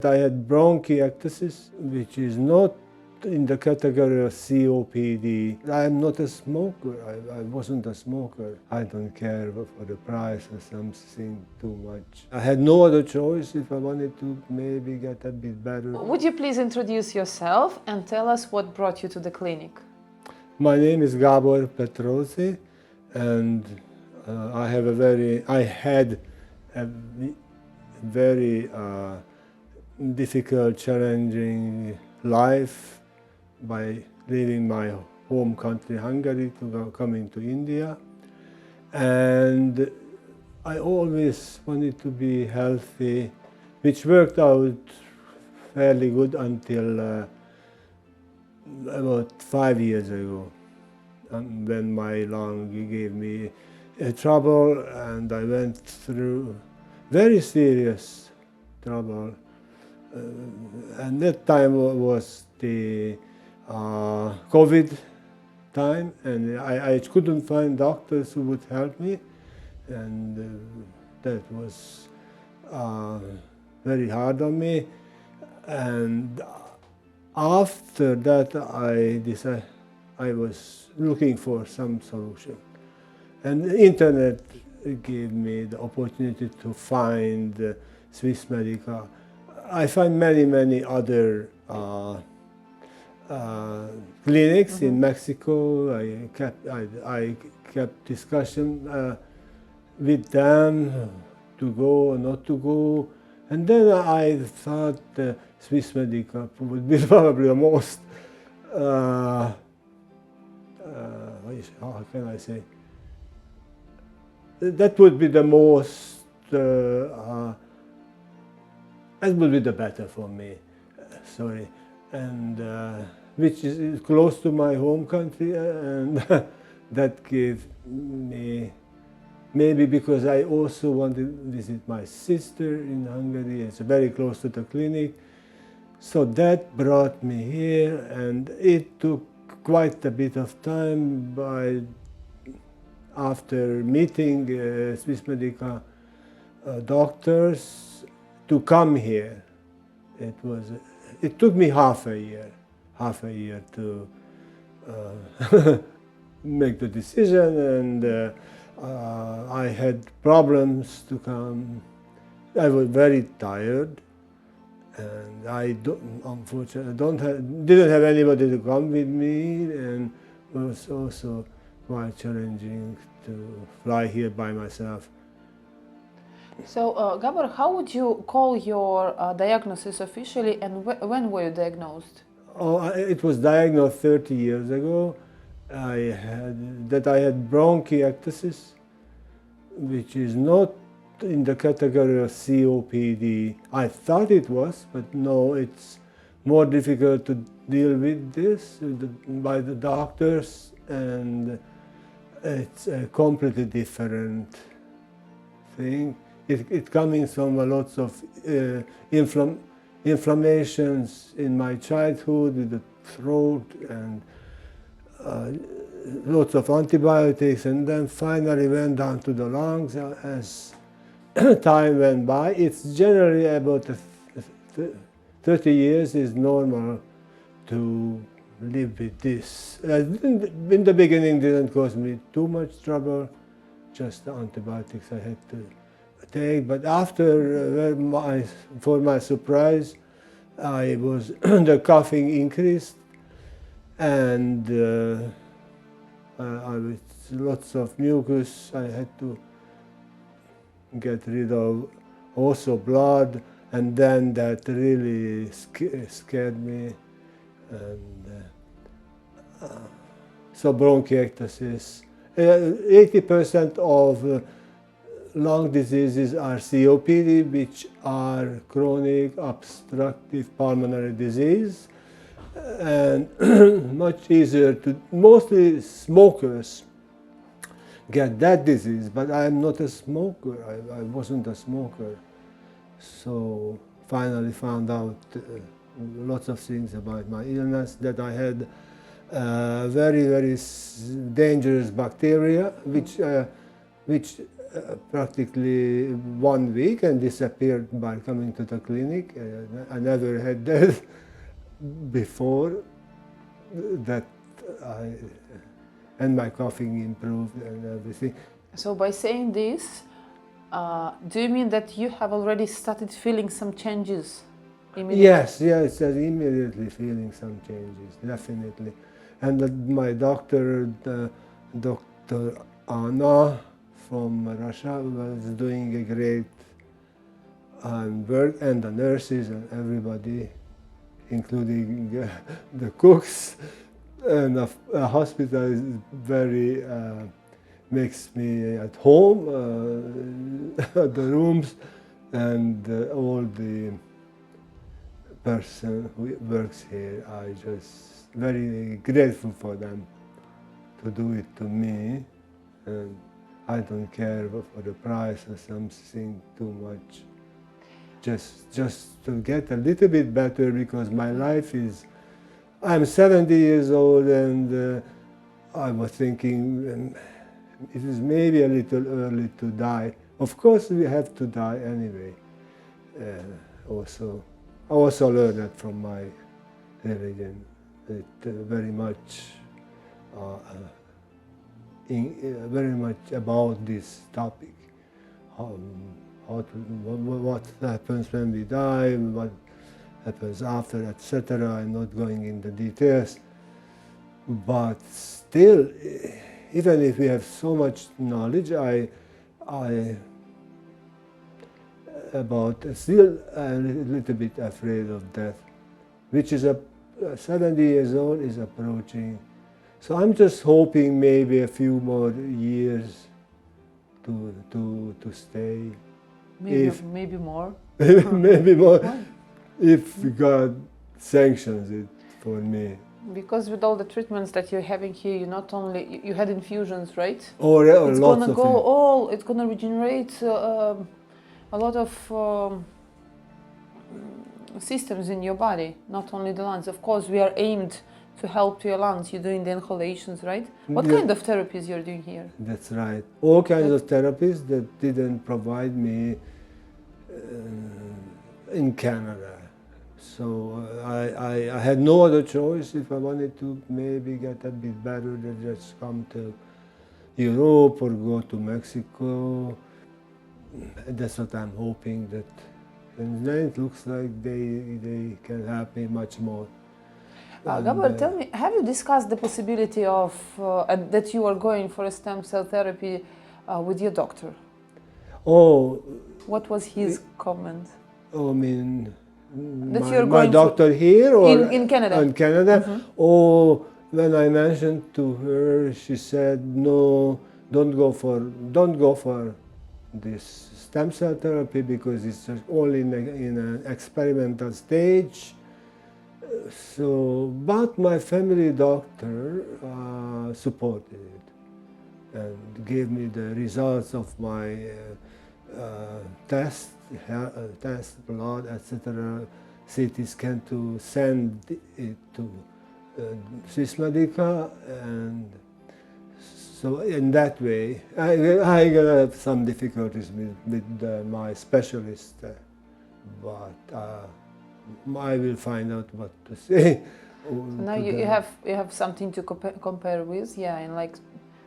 I had bronchiectasis, which is not in the category of COPD. I am not a smoker. I wasn't a smoker. I don't care for the price or something too much. I had no other choice if I wanted to maybe get a bit better. Would you please introduce yourself and tell us what brought you to the clinic? My name is 𝘰𝘯𝘕, and I had a very difficult, challenging life by leaving my home country, Hungary, to coming to India. And I always wanted to be healthy, which worked out fairly good until about 5 years ago, when my lung gave me trouble, and I went through very serious trouble. And that time was the COVID time, and I couldn't find doctors who would help me, and that was very hard on me. And after that, I decided I was looking for some solution, and the internet gave me the opportunity to find Swiss Medica. I find many other clinics in Mexico. I kept discussion with them to go or not to go, and then I thought Swiss Medica would be probably the most how can I say? That would be the most. That would be the better for me, sorry, and which is close to my home country, and that gave me, maybe because I also wanted to visit my sister in Hungary. It's very close to the clinic, so that brought me here, and it took quite a bit of time. After meeting Swiss Medica doctors, to come here, it took me half a year to make the decision, and I had problems to come. I was very tired, and unfortunately didn't have anybody to come with me, and it was also quite challenging to fly here by myself. So, Gábor, how would you call your diagnosis officially, and when were you diagnosed? Oh, it was diagnosed 30 years ago. I had bronchiectasis, which is not in the category of COPD. I thought it was, but no, it's more difficult to deal with this by the doctors, and it's a completely different thing. It coming from lots of inflammations in my childhood with the throat, and lots of antibiotics, and then finally went down to the lungs as time went by. It's generally about 30 years is normal to live with this. In the beginning, it didn't cause me too much trouble, just the antibiotics I had to take, but after, for my surprise, the coughing increased, and with lots of mucus, I had to get rid of also blood, and then that really scared me, and so bronchiectasis. 80% of lung diseases are COPD, which are chronic obstructive pulmonary disease, and much easier to, mostly smokers get that disease, but I'm not a smoker. I wasn't a smoker, so finally found out lots of things about my illness, that I had very dangerous bacteria, which practically 1 week and disappeared by coming to the clinic. I never had that before. And my coughing improved and everything. So by saying this, do you mean that you have already started feeling some changes immediately? Yes, I'm immediately feeling some changes, definitely. And my doctor, Dr. Anna from Russia, was doing a great work, and the nurses and everybody, including the cooks. And the hospital is very, makes me at home, the rooms, and all the person who works here. I just very grateful for them to do it to me, and I don't care for the price or something too much. Just to get a little bit better, because my life is, I'm 70 years old, and I was thinking it is maybe a little early to die. Of course we have to die anyway. I also learned that from my religion, it very much about this topic. What happens when we die, what happens after, etc. I'm not going into details, but still, even if we have so much knowledge, still a little bit afraid of death, which is 70 years old is approaching. So I'm just hoping maybe a few more years to stay. Maybe more. Maybe more, if God sanctions it for me. Because with all the treatments that you're having here, you not only you had infusions, right? It's gonna go it's gonna regenerate a lot of systems in your body, not only the lungs. Of course, we are aimed to help your lungs. You're doing the inhalations, right? What kind of therapies you're doing here? That's right. All kinds of therapies that didn't provide me in Canada. So I had no other choice. If I wanted to maybe get a bit better, then just come to Europe or go to Mexico. That's what I'm hoping that, and then it looks like they can help me much more. Gábor, tell me, have you discussed the possibility of that you are going for a stem cell therapy with your doctor? Oh. What was his comment? Oh, I mean, that my doctor here or in Canada? In Canada. Mm-hmm. Oh, when I mentioned to her, she said, "No, don't go for this stem cell therapy because it's only in an experimental stage." So, but my family doctor supported it and gave me the results of my test, blood, etc., CT scan to send it to Swiss Medica, and so in that way, I gonna have some difficulties with my specialist, but I will find out what to say. So now you have something to compare with, yeah, in like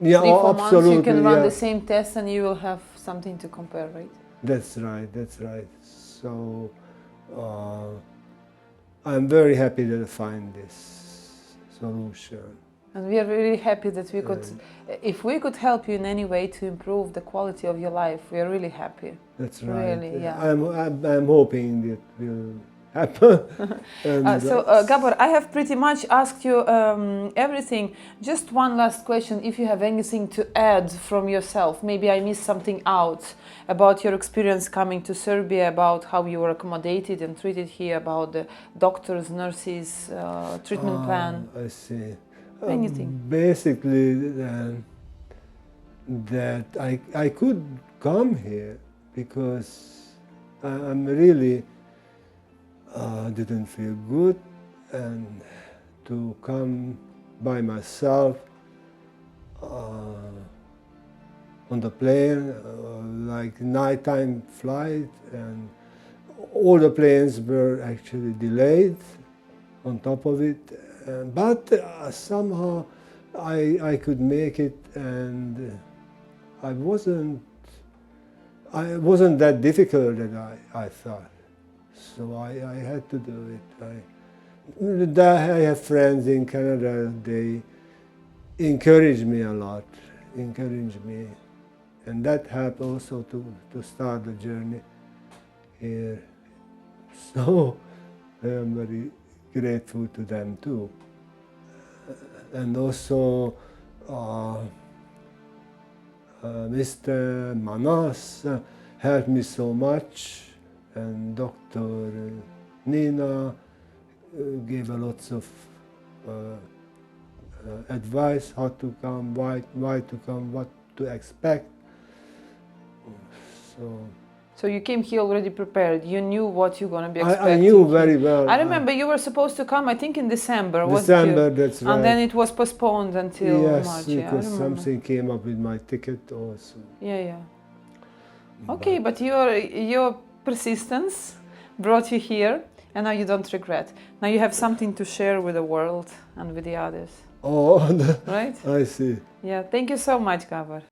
3-4 months you can run the same test and you will have something to compare, right? That's right, that's right. So I'm very happy that I find this solution. And we are really happy that we could, if we could help you in any way to improve the quality of your life, we are really happy. That's right. Really, yeah. I'm hoping that will happen. So, Gábor, I have pretty much asked you everything. Just one last question, if you have anything to add from yourself. Maybe I missed something out about your experience coming to Serbia, about how you were accommodated and treated here, about the doctors, nurses, treatment plan. I see. Anything. Basically, that I could come here because I'm really didn't feel good, and to come by myself on the plane, like nighttime flight, and all the planes were actually delayed on top of it. But somehow I could make it, and I wasn't that difficult that I thought. So I had to do it. I have friends in Canada, they encourage me a lot, and that helped also to start the journey here. So I am very grateful to them too. And also Mr. Manas helped me so much, and Dr. Nina gave a lots of advice, how to come, why to come, what to expect. So you came here already prepared. You knew what you're going to be expecting. I knew very well. I remember you were supposed to come, I think in December. December, that's right. And then it was postponed until March. Yes, because something came up with my ticket also. Yeah. Okay, but your persistence brought you here, and now you don't regret. Now you have something to share with the world and with the others. Oh, right? I see. Yeah, thank you so much, 𝘮𝘰𝘯𝘵.